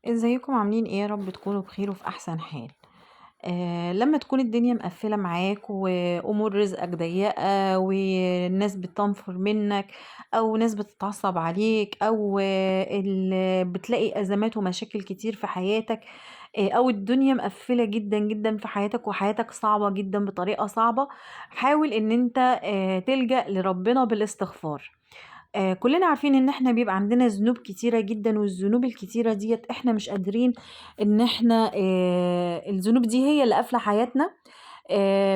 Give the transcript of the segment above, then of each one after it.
ازيكم عاملين ايه؟ يا رب تكونوا بخير وفي احسن حال. لما تكون الدنيا مقفلة معاك وامور رزقك ضيقة والناس بتنفر منك او ناس بتتعصب عليك او بتلاقي ازمات ومشاكل كتير في حياتك. او الدنيا مقفلة جدا جدا في حياتك وحياتك صعبة جدا بطريقة صعبة. حاول ان انت تلجأ لربنا بالاستغفار. كلنا عارفين ان احنا بيبقى عندنا ذنوب كتيرة جدا، والذنوب الكتيرة ديت احنا مش قادرين ان احنا الذنوب دي هي اللي قافلة حياتنا.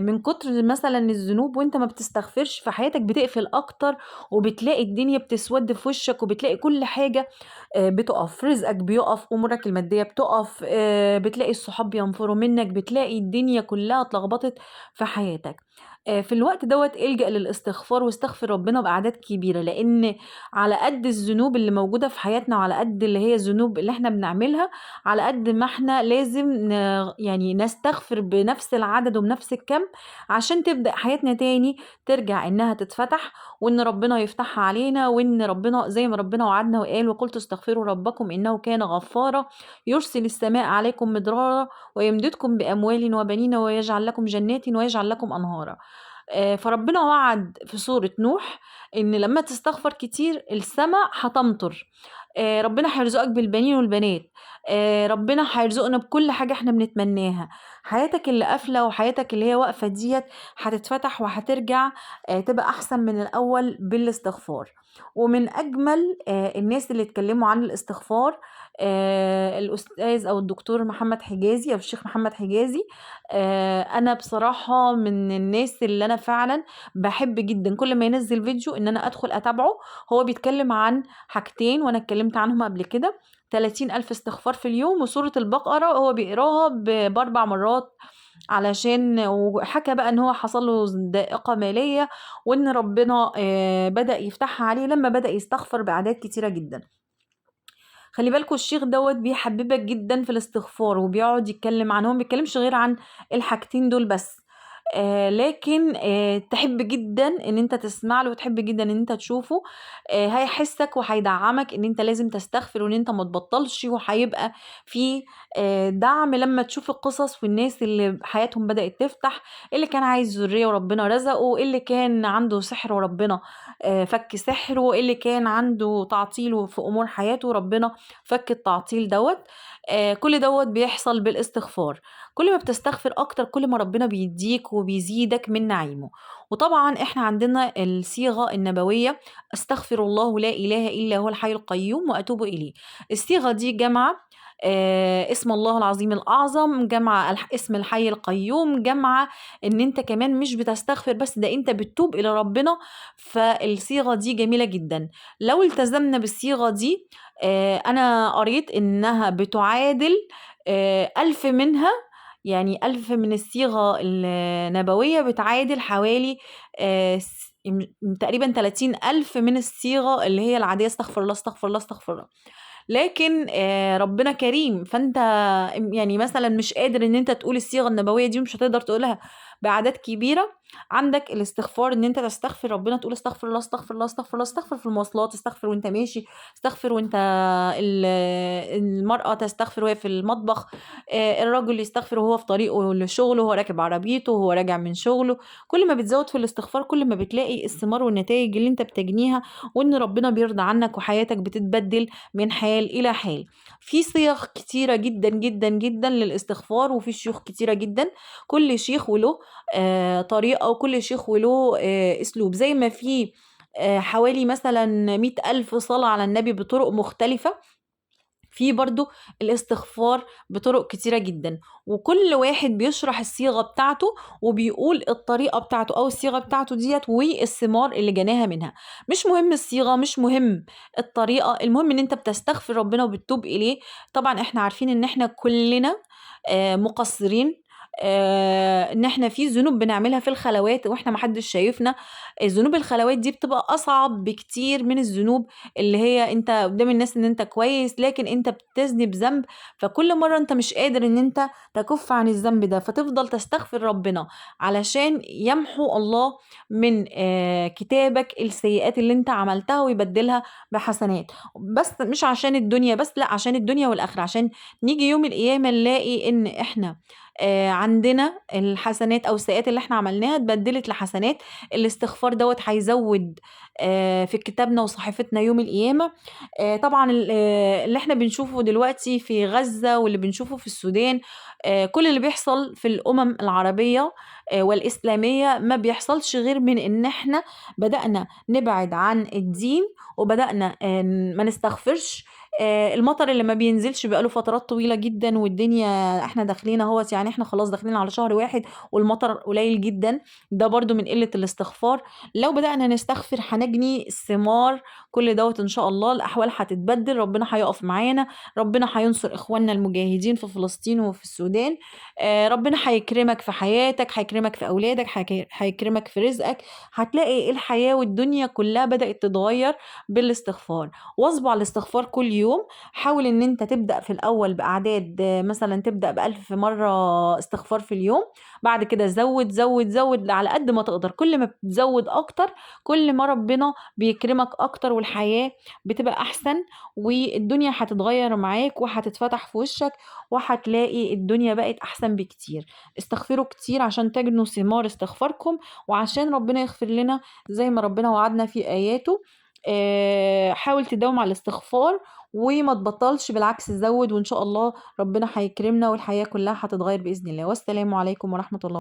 من كتر مثلا الذنوب وانت ما بتستغفرش فحياتك بتقفل اكتر، وبتلاقي الدنيا بتسود في وشك، وبتلاقي كل حاجة بتقف، رزقك بيقف، امورك المادية بتقف، بتلاقي الصحاب بينفروا منك، بتلاقي الدنيا كلها اتلخبطت في حياتك. في الوقت دوت الجأ للاستغفار واستغفر ربنا بأعداد كبيرة، لأن على قد الذنوب اللي موجودة في حياتنا وعلى قد اللي هي الذنوب اللي احنا بنعملها، على قد ما احنا لازم يعني نستغفر بنفس العدد وبنفس الكم، عشان تبدأ حياتنا تاني ترجع انها تتفتح، وان ربنا يفتحها علينا، وان ربنا زي ما ربنا وعدنا وقال وقلت استغفروا ربكم انه كان غفارا يرسل السماء عليكم مدرارا ويمددكم بأموال وبنين ويجعل لكم جنات ويجعل لكم أنهارا. فربنا وعد في سورة نوح إن لما تستغفر كتير السماء هتمطر. ربنا هيرزقك بالبنين والبنات. ربنا هيرزقنا بكل حاجة احنا بنتمناها. حياتك اللي قافلة وحياتك اللي هي واقفة ديت هتتفتح وهترجع تبقى أحسن من الأول بالاستغفار. ومن أجمل الناس اللي اتكلموا عن الاستغفار الأستاذ أو الدكتور محمد حجازي أو الشيخ محمد حجازي. أنا بصراحة من الناس اللي أنا فعلا بحب جدا كل ما ينزل فيديو إن أنا أدخل أتابعه. هو بيتكلم عن حاجتين وأنا اتكلمت عنهم قبل كده: 30,000 استغفار في اليوم، وسورة البقرة هو بيقراها بأربع مرات، علشان وحكى بقى ان هو حصل له ضائقة مالية، وان ربنا بدأ يفتحها عليه لما بدأ يستغفر بأعداد كتيرة جدا. خلي بالكوا الشيخ دوت بيحببك جدا في الاستغفار، وبيقعد يتكلم عنهم، ما بيتكلمش غير عن الحاجتين دول بس. لكن تحب جدا ان انت تسمع له، وتحب جدا ان انت تشوفه. هيحسك وهيدعمك ان انت لازم تستغفر وان انت ما تبطلش، وهيبقى في دعم لما تشوف القصص والناس اللي حياتهم بدأت تفتح، اللي كان عايز ذرية وربنا رزقه، اللي كان عنده سحر وربنا فك سحره، اللي كان عنده تعطيل في امور حياته وربنا فك التعطيل دوت. كل دوت بيحصل بالاستغفار. كل ما بتستغفر اكتر كل ما ربنا بيديك وبيزيدك من نعيمه. وطبعا احنا عندنا الصيغة النبوية: استغفر الله لا اله الا هو الحي القيوم واتوب اليه. الصيغة دي جامعة اسم الله العظيم الأعظم، جمع اسم الحي القيوم، جمع ان انت كمان مش بتستغفر بس، ده انت بتتوب الى ربنا. فالصيغة دي جميلة جدا. لو التزمنا بالصيغة دي أنا قريت إنها بتعادل 1000 منها. يعني 1000 من الصيغة النبوية بتعادل حوالي تقريبا 30,000 من الصيغة اللي هي العادية: استغفر الله استغفر الله استغفر الله. لكن ربنا كريم، فانت يعني مثلا مش قادر ان انت تقول الصيغة النبوية دي، مش هتقدر تقولها بأعداد كبيرة. عندك الاستغفار ان انت تستغفر ربنا، تقول استغفر الله استغفر الله استغفر الله، استغفر في المواصلات، استغفر وانت ماشي، استغفر وانت ال- المرأة تستغفر وهي في المطبخ، الرجل يستغفر وهو في طريقه لشغله، وهو راكب عربيته، وهو راجع من شغله. كل ما بتزود في الاستغفار كل ما بتلاقي الثمار والنتائج اللي انت بتجنيها، وان ربنا بيرضى عنك وحياتك بتتبدل من حال إلى حال. في صيغ كتيرة جدا جدا جدا للاستغفار، وفي شيوخ كتيرة جدا، كل شيخ وله طريقة، وكل شيخ وله أسلوب. زي ما في حوالي مثلا 100,000 صلاة على النبي بطرق مختلفة، في برضو الاستغفار بطرق كتيرة جدا، وكل واحد بيشرح الصيغة بتاعته وبيقول الطريقة بتاعته أو الصيغة بتاعته ديت والثمار اللي جناها منها. مش مهم الصيغة، مش مهم الطريقة، المهم ان انت بتستغفر ربنا وبتتوب إليه. طبعا احنا عارفين ان احنا كلنا مقصرين. إن إحنا في ذنوب بنعملها في الخلوات وإحنا ما حدش شايفنا. الذنوب الخلوات دي بتبقى أصعب بكتير من الذنوب اللي هي أنت قدّام الناس إن أنت كويس، لكن أنت بتذنب ذنب، فكل مرّة أنت مش قادر إن أنت تكُف عن الذنب ده، فتفضل تستغفر ربنا علشان يمحو الله من كتابك السيئات اللي أنت عملتها ويبدّلها بحسنات. بس مش عشان الدنيا بس، لأ، عشان الدنيا والآخرة، عشان نيجي يوم القيامة نلاقي إن إحنا عندنا الحسنات أو السيئات اللي إحنا عملناها اتبدلت لحسنات. الاستغفار دوّة هيزوّد في كتابنا وصحيفتنا يوم القيامة. طبعًا اللي إحنا بنشوفه دلوقتي في غزة واللي بنشوفه في السودان، كل اللي بيحصل في الأمم العربية والإسلامية ما بيحصلش غير من إن إحنا بدأنا نبعد عن الدين، وبدأنا ما نستغفرش. المطر اللي ما بينزلش بقى له فترات طويلة جدًا، والدنيا إحنا داخلين أهوّة، يعني إحنا خلاص داخلين على شهر واحد والمطر قليل جدًا، ده برضه من قلة الاستغفار. لو بدأنا نستغفر هنجني ثمار كل دوّة إن شاء الله، الأحوال هتتبدل، ربنا هيقف معانا، ربنا هينصر إخواننا المجاهدين في فلسطين وفي السودان. ربنا هيكرمك في حياتك، هيكرمك في أولادك، هيكرمك في رزقك، هتلاقي الحياة والدنيا كلّها بدأت تتغيّر بالاستغفار. واظبُ على الاستغفار كل يوم. حاول إن أنت تبدأ في الأول بأعداد، مثلًا تبدأ ب1000 مرّة استغفار في اليوم، بعد كده زوّد، زوّد، زوّد على قد ما تقدر، كل ما بتزوّد أكتر، كل ما ربنا بيكرمك أكتر والحياة بتبقى أحسن، والدنيا هتتغيّر معاك وهتتفتح في وشّك، وهتلاقي الدنيا بقت أحسن بكتير. استغفروا كتير عشان تجنوا ثمار استغفاركم، وعشان ربنا يغفر لنا زي ما ربنا وعدنا في آياته. حاول تداوم على الاستغفار وما تبطّلش، بالعكس زوّد، وإن شاء الله ربنا هيكرمنا والحياة كلّها هتتغيّر بإذن الله. والسلام عليكم ورحمة الله.